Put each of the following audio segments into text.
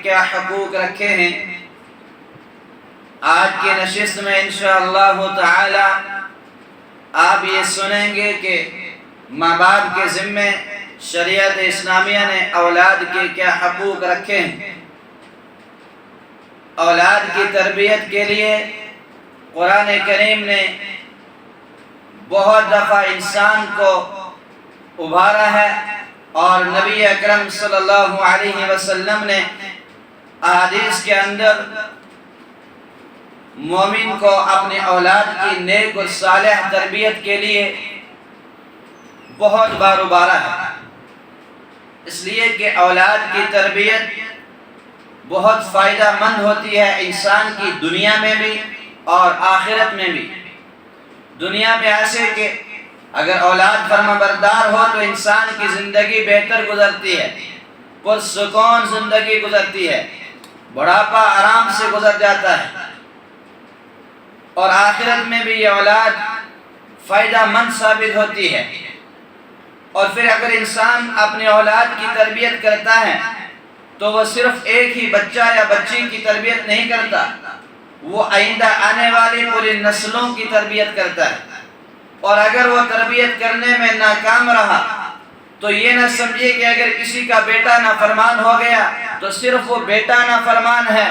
کیا حقوق رکھے ہیں۔ آج کی نشست میں انشاءاللہ تعالی آپ یہ سنیں گے کہ ماں باپ کے ذمے شریعت اسلامیہ نے اولاد کے کیا حقوق رکھے ہیں۔ اولاد کی تربیت کے لیے قرآن کریم نے بہت دفعہ انسان کو ابھارا ہے، اور نبی اکرم صلی اللہ علیہ وسلم نے احادیث کے اندر مومن کو اپنے اولاد کی نیک اور صالح تربیت کے لیے بہت بار ابھارا ہے، اس لیے کہ اولاد کی تربیت بہت فائدہ مند ہوتی ہے انسان کی دنیا میں بھی اور آخرت میں بھی۔ دنیا میں ایسے کہ اگر اولاد فرمانبردار ہو تو انسان کی زندگی بہتر گزرتی ہے، پرسکون زندگی گزرتی ہے، بڑھاپا آرام سے گزر جاتا ہے، اور آخرت میں بھی یہ اولاد فائدہ مند ثابت ہوتی ہے۔ اور پھر اگر انسان اپنے اولاد کی تربیت کرتا ہے تو وہ صرف ایک ہی بچہ یا بچی کی تربیت نہیں کرتا، وہ آئندہ آنے والی پوری نسلوں کی تربیت کرتا ہے۔ اور اگر وہ تربیت کرنے میں ناکام رہا تو یہ نہ سمجھے کہ اگر کسی کا بیٹا نافرمان ہو گیا تو صرف وہ بیٹا نافرمان ہے،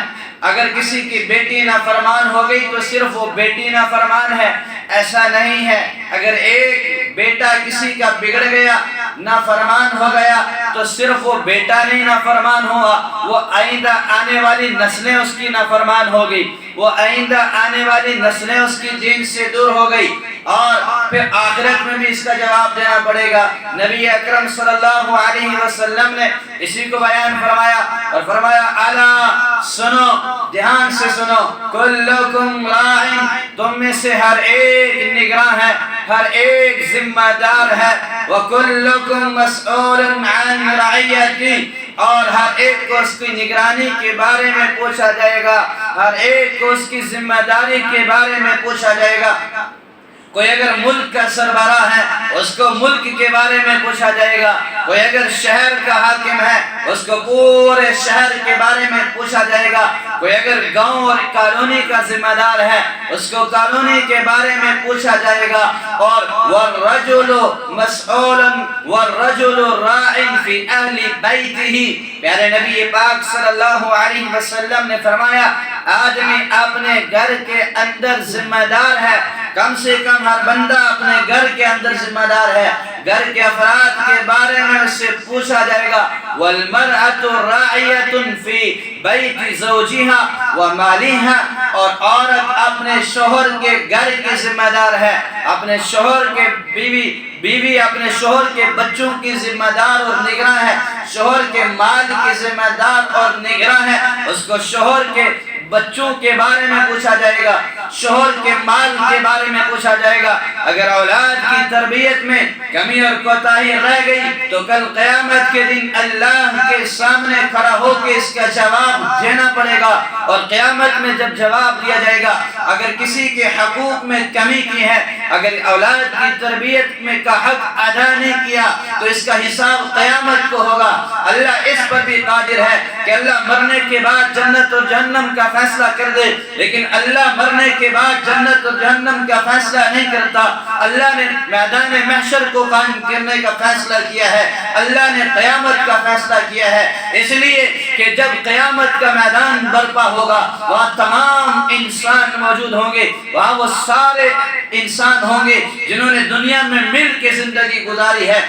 اگر کسی کی بیٹی نافرمان ہو گئی تو صرف وہ بیٹی نافرمان ہے۔ ایسا نہیں ہے، اگر ایک بیٹا کسی کا بگڑ گیا، نافرمان ہو گیا، تو صرف وہ بیٹا نہیں نافرمان ہوا، وہ آئندہ آنے والی نسلیں اس کی نافرمان ہو گئی، وہ آئندہ آنے والی نسلیں اس کی دین سے دور ہو گئی، اور پھر آخرت میں بھی اس کا جواب دینا پڑے گا۔ نبی اکرم صلی اللہ علیہ وسلم نے اسی کو بیان فرمایا اور فرمایا الا سنو، دھیان سے سنو، کلکم راعٍ، تم میں سے ہر ایک نگراں ہے، ہر ایک ذمہ دار ہے، وَكُلُّكُمْ مَسْئُولٌ عَنْ رَعِيَّتِهِ، اور ہر ایک کو اس کی نگرانی کے بارے میں پوچھا جائے گا، ہر ایک کو اس کی ذمہ داری کے بارے میں پوچھا جائے گا۔ کوئی اگر ملک کا سربراہ ہے اس کو ملک کے بارے میں پوچھا جائے گا، کوئی اگر شہر کا حاکم ہے اس کو پورے شہر کے بارے میں پوچھا جائے گا، کوئی اگر گاؤں اور کالونی کا ذمہ دار ہے اس کو کالونی کے بارے میں پوچھا جائے گا۔ اور وَالرَّجُلُ مَسْئُولٌ وَالرَّجُلُ رَاعٍ فِي أَهْلِ بَيْتِهِ، پیارے نبی پاک صلی اللہ علیہ وسلم نے فرمایا آدمی اپنے گھر کے اندر ذمہ دار ہے، کم سے کم ہر بندہ اپنے گھر کے اندر ذمہ دار ہے، گھر کے افراد کے بارے میں اس سے پوچھا جائے گا۔ وَالْمَرْأَةُ رَاعِيَةٌ فِي بَيْتِ زَوْجِهَا وَمَالِهَا، اور عورت اپنے شوہر کے گھر کی ذمہ دار ہے، اپنے شوہر کے بیوی اپنے شوہر کے بچوں کی ذمہ دار اور نگراں ہے، شوہر کے مال کی ذمہ دار اور نگراں ہے، اس کو شوہر کے بچوں کے بارے میں پوچھا جائے گا، شوہر کے مال کے بارے میں پوچھا جائے گا۔ اگر اولاد کی تربیت میں کمی اور کوتاہی رہ گئی تو کل قیامت کے دن اللہ کے سامنے کھڑا ہو کے اس کا جواب دینا پڑے گا، اور قیامت میں جب جواب دیا جائے گا اگر کسی کے حقوق میں کمی کی ہے، اگر اولاد کی تربیت میں کا حق ادا نہیں کیا تو اس کا حساب قیامت کو ہوگا۔ اللہ اس پر بھی قادر ہے کہ اللہ مرنے کے بعد جنت اور جہنم کا فیصلہ کر دے، لیکن اللہ مرنے کے بعد جنت اور جہنم کا فیصلہ نہیں کرتا۔ اللہ نے میدان محشر کو قائم کرنے کا فیصلہ کیا ہے، اللہ نے قیامت کا فیصلہ کیا ہے، اس لیے کہ جب قیامت کا میدان برپا ہوگا وہاں تمام انسان موجود ہوں گے، وہاں وہ سارے انسان ہوں گے جنہوں نے دنیا میں مل کے زندگی گزاری ہے۔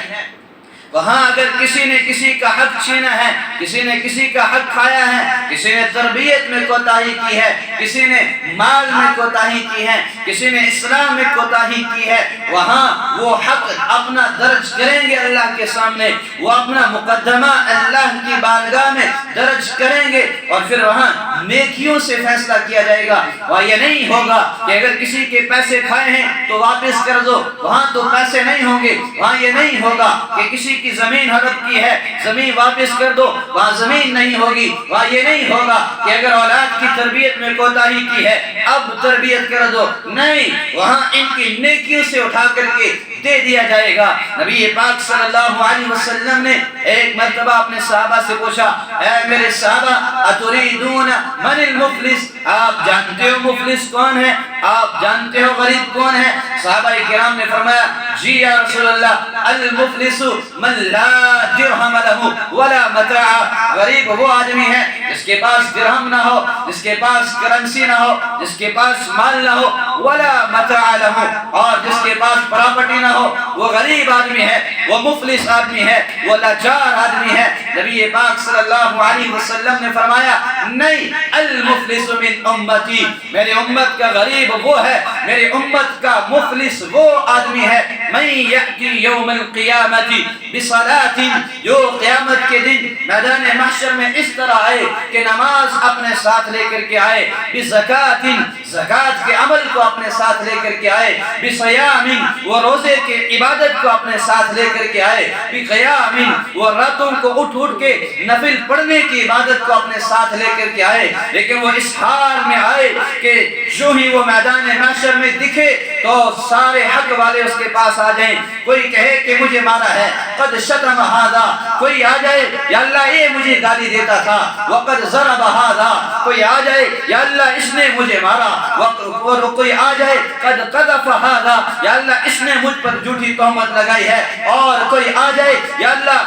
وہاں اگر کسی نے کسی کا حق چھینا ہے، کسی نے کسی کا حق کھایا ہے، کسی نے تربیت میں کوتاہی کی ہے، کسی نے مال میں کوتاہی کی ہے، کسی نے اسلام میں کوتاہی کی ہے، وہاں وہ حق اپنا درج کریں گے اللہ کے سامنے، وہ اپنا مقدمہ اللہ کی بارگاہ میں درج کریں گے، اور پھر وہاں نیکیوں سے فیصلہ کیا جائے گا۔ وہاں یہ نہیں ہوگا کہ اگر کسی کے پیسے کھائے ہیں تو واپس کر دو، وہاں تو پیسے نہیں ہوں گے۔ وہاں یہ نہیں ہوگا کہ کسی کی زمین ہڑپ کی ہے، زمین واپس کر دو، وہاں زمین نہیں ہوگی۔ وہاں یہ نہیں ہوگا کہ اگر اولاد کی تربیت میں کوتاہی کی ہے اب تربیت کر دو، نہیں، وہاں ان کی نیکیوں سے اٹھا کر کے دے دیا جائے گا۔ نبی پاک صلی اللہ علیہ وسلم نے ایک مرتبہ اپنے صحابہ سے پوچھا، اے میرے صحابہ اتریدون من المفلس، آپ جانتے ہو مفلس کون ہے؟ آپ جانتے ہو غریب کون ہے؟ صحابہ کرام نے فرمایا جی یا رسول اللہ، المفلس من لا درہم لہ ولا متاع، غریب وہ آدمی ہے جس کے پاس درہم نہ ہو، جس کے پاس کرنسی نہ ہو، جس کے پاس مال نہ ہو، ولا متاع لہ، اور جس کے پاس پراپرٹی نہ ہو، وہ غریب آدمی ہے، وہ مفلس آدمی ہے، وہ لاچار آدمی ہے۔ نبی پاک صلی اللہ علیہ وسلم نے فرمایا نہیں، المفلس من امتی، میرے امت کا غریب وہ ہے، میرے امت کا مفلس وہ آدمی ہے، من یأتی یوم القیامت بصلاۃ، جو قیامت کے دن میدان محشر میں اس طرح آئے کہ نماز اپنے ساتھ لے کر کے آئے، بزکاۃ، زکات کے عمل کو اپنے ساتھ لے کر کے آئے، بصیام، وہ روزے کے عبادت کو اپنے ساتھ لے کر کے آئے، بقیام، وہ راتوں کو اٹھ اٹھ کے نفل پڑھنے کی عبادت کو اپنے ساتھ لے کر کے آئے، لیکن وہ اس حال میں آئے کہ جو ہی وہ میدان محشر میں دکھے تو سارے حق والے اس کے پاس آ جائیں، کوئی کہے کہ مجھے مارا ہے، قد شتم ھذا، کوئی آ جائے یا اللہ یہ مجھے گالی دیتا تھا، وقد ضرب ھذا، کوئی آ جائے یا اللہ اس نے مجھے مارا، اور کوئی آ جائے قد قذف ھذا، یا اللہ اس نے مجھ پر جھوٹی تہمت لگائی ہے، اور کوئی آ جائے یا اللہ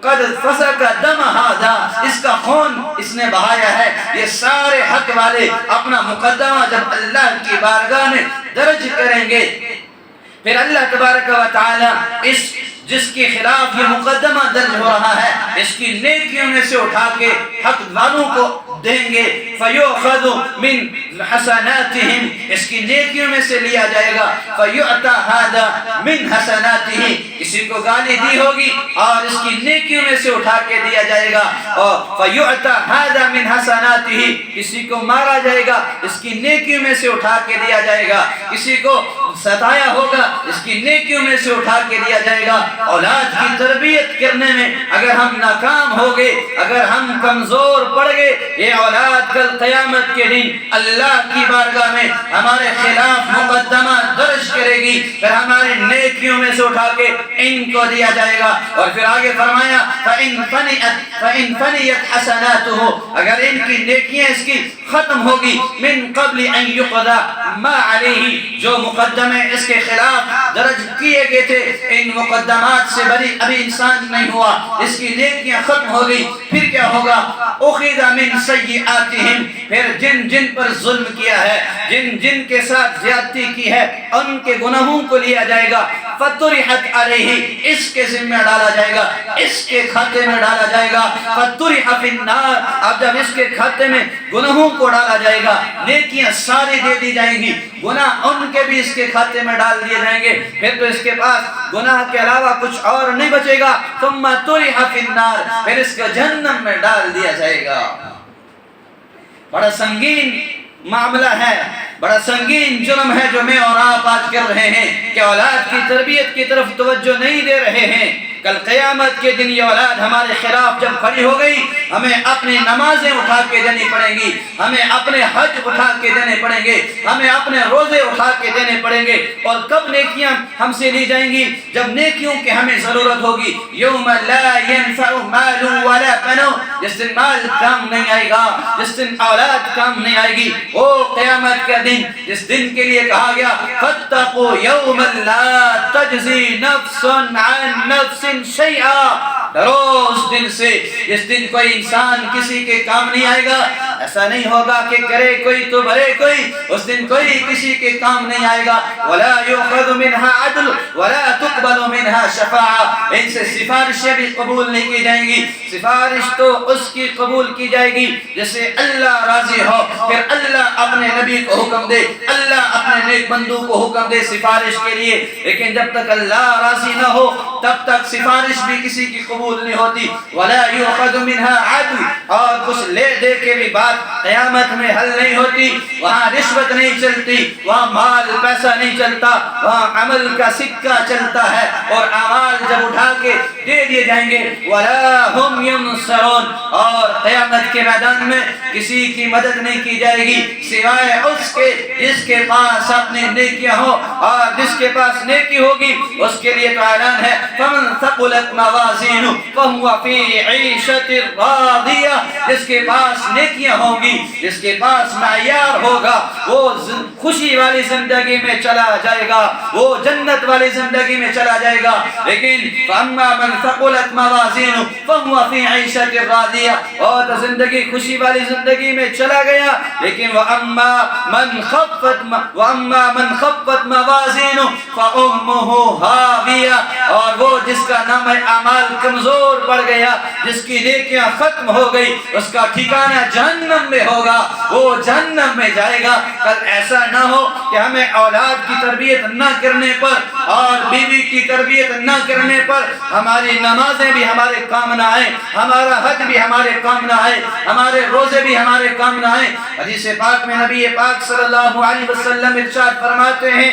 قد فسق دم ھذا، اس کا خون اس نے بہایا ہے۔ یہ سارے حق والے اپنا مقدمہ جب اللہ کی بارگاہ میں درج کریں گے، پھر اللہ تبارک و تعالی اس جس کے خلاف یہ مقدمہ درج ہو رہا ہے اس کی نیکیوں میں سے اٹھا کے حق والوں کو دیں گے، فیؤخذ من حسناتہم، اس کی نیکیوں میں سے لیا جائے گا، فیؤتی ھذا من حسناتہ، کسی کو گالی دی ہوگی اور اس کی نیکیوں میں سے اٹھا کے دیا جائے گا، اور فیؤتی ھذا من حسناتہ، کسی کو مارا جائے گا اس کی نیکیوں میں سے اٹھا کے دیا جائے گا، کسی کو ستایا ہوگا اس کی نیکیوں میں سے اٹھا کے دیا جائے گا۔ اولاد کی تربیت کرنے میں اگر ہم ناکام ہو گئے، اگر ہم کمزور پڑ گئے، یہ اولاد کل قیامت کے دن اللہ کی بارگاہ میں ہمارے خلاف مقدمہ درج کرے گی، پھر ہمارے نیکیوں میں سے اٹھا کے ان کو دیا جائے گا، اور پھر آگے فرمایا فَإِن فَنِيَتْ حَسَنَاتُهُ، اگر ان کی نیکیاں اس کی ختم ہوگی، من قبل ان يقضى ما علیہ، جو مقدمے اس کے خلاف درج کیے گئے تھے ان مقدمات سے بری ابھی انسان نہیں ہوا، اس کی نیکیاں ختم ہو گئی، پھر کیا ہوگا؟ اخذ من سیئاتہم، پھر جن جن پر ظلم کیا ہے، جن جن کے ساتھ زیادتی کی ہے ان کے گناہوں کو لیا جائے گا، فطرحت علیہ، اس کے ذمہ ڈالا جائے گا، اس کے کھاتے میں ڈالا جائے گا، فطرح فی النار، اب جب اس کے کھاتے میں گناہوں کو ڈالا جائے گا، نیکیاں ساری دے دی جائیں گی، گناہ ان کے بھی اس کے کھاتے میں ڈال دیے جائیں گے، پھر تو اس کے پاس گناہ کے علاوہ کچھ اور نہیں بچے گا، ثم طرح فی النار، پھر اس کو جہنم میں ڈال دیا جائے گا۔ بڑا سنگین معاملہ ہے، بڑا سنگین جرم ہے جو میں اور آپ آج کر رہے ہیں کہ اولاد کی تربیت کی طرف توجہ نہیں دے رہے ہیں۔ کل قیامت کے دن یہ اولاد ہمارے خلاف جب کھڑی ہو گئی، ہمیں اپنی نمازیں اٹھا کے دینی پڑیں گی، ہمیں اپنے حج اٹھا کے دینے پڑیں گے، ہمیں اپنے روزے اٹھا کے دینے پڑیں گے، اور کب نیکیاں ہم سے لی جائیں گی؟ جب نیکیوں کی ہمیں ضرورت ہوگی، یوم لا ينفع مال ولا بنون، جس دن مال کام نہیں آئے گا، جس دن اولاد کام نہیں آئے گی، وہ قیامت کا دن جس دن کے لیے کہا گیا فاتقوا یوما لا تجزی نفس عن نفس شیئا، ڈرو اس دن سے جس دن کوئی انسان کسی کے کام نہیں آئے گا۔ ایسا نہیں ہوگا کہ کرے کوئی تو بھرے کوئی، اس دن کوئی کسی کے کام نہیں آئے گا۔ ولا یؤخذ منها عدل ولا تقبل منها شفاعہ، ان سے سفارشیں بھی قبول نہیں کی جائیں گی، سفارش تو اس کی قبول کی جائے گی جس سے اللہ راضی ہو، پھر اللہ اپنے نبی کو حکم دے، اللہ اپنے نیک بندوں کو حکم دے سفارش کے لیے، لیکن جب تک اللہ راضی نہ ہو تب تک سفارش بھی کسی کی قبول نہیں ہوتی۔ ولا یؤخذ منها عدل، اور کچھ لے دے کے بھی بات قیامت میں حل نہیں ہوتی. وہاں رشوت نہیں چلتی, وہاں مال پیسہ نہیں چلتا, وہاں عمل کا سکہ چلتا ہے اور اعمال جب اٹھا کے دے دیے جائیں گے. وَلَا هُمْ يُنصَرُونَ, اور قیامت کے میدان میں کسی کی مدد نہیں کی جائے گی سوائے اس کے جس کے پاس اپنی نیکیاں ہو, اور جس کے پاس نیکی ہوگی اس کے لیے تو اعلان ہے فَمَنْ ثَقُلَتْ مَوَازِينُهُ فَهُوَ فِي عِيشَةٍ رَاضِيَةٍ, جس کے پاس نیکیاں ہوں گی, جس کے پاس معیار ہوگا, وہ خوشی والی زندگی میں چلا جائے گا, وہ جنت والی زندگی میں چلا جائے گا. لیکن فَأَمَّا مَنْ ثَقُلَتْ مَوَازِينُهُ فَهُوَ فِي عِيشَةٍ رَاضِيَةٍ, اور تو زندگی خوشی والی زندگی میں چلا گیا. لیکن وَأَمَّا مَنْ خَفَّتْ مَوَازِينُهُ فَأُمُّهُ هَاوِيَةٌ, اور وہ جس کا نام اعمال کمزور پڑ گیا, جس کی نیکیاں ختم ہو گئی, اس کا ٹھکانہ جہنم میں ہوگا, وہ جہنم میں جائے گا. کل ایسا نہ ہو کہ ہمیں اولاد کی تربیت نہ کرنے پر اور بیوی کی تربیت نہ کرنے پر ہماری نمازیں بھی ہمارے کام نہ آئیں, ہمارا حج بھی ہمارے کام نہ آئے, ہمارے روزے بھی ہمارے کام نہ آئیں. حدیث پاک میں نبی پاک صلی اللہ علیہ وسلم ارشاد فرماتے ہیں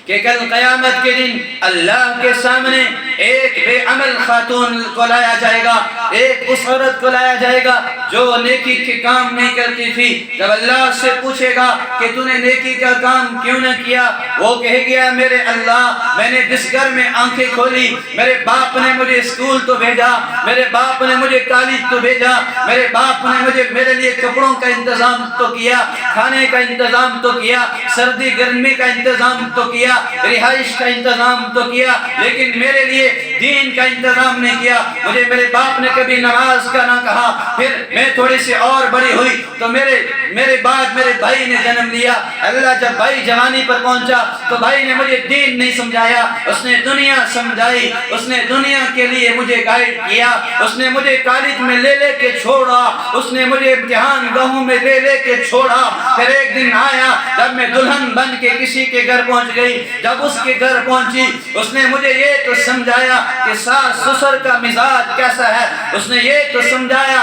کہ کل قیامت کے دن اللہ کے سامنے ایک بے عمل خاتون کو لایا جائے گا, ایک اس عورت کو لایا جائے گا جو نیکی کے کام نہیں کرتی تھی. جب اللہ سے پوچھے گا کہ تو نے نیکی کا کام کیوں نہ کیا, وہ کہے گیا میرے اللہ, میں نے جس گھر میں آنکھیں کھولی, میرے باپ نے مجھے اسکول تو بھیجا, میرے باپ نے مجھے کالج تو بھیجا, میرے باپ نے مجھے میرے لیے کپڑوں کا انتظام تو کیا, کھانے کا انتظام تو کیا, سردی گرمی کا انتظام تو کیا, رہائش کا انتظام تو کیا, لیکن میرے لیے دین کا انتظام نہیں کیا. مجھے میرے باپ نے کبھی نماز کا نہ کہا. پھر میں تھوڑی سی اور بڑی ہوئی تو میرے بعد میرے بھائی نے جنم لیا. اللہ جب بھائی جوانی پر پہنچا تو بھائی نے مجھے دین نہیں سمجھایا, اس نے دنیا سمجھائی, اس نے دنیا کے لیے مجھے گائیڈ کیا, اس نے مجھے کالج میں لے کے چھوڑا, اس نے مجھے امتحان گاہوں میں لے کے چھوڑا. پھر ایک دن آیا جب میں دلہن بن کے کسی کے گھر پہنچ گئی. جب اس کے گھر پہنچی اس نے مجھے یہ تو سمجھایا کہ ساس سسر کا مزاج کیسا ہے, اس نے یہ تو سمجھایا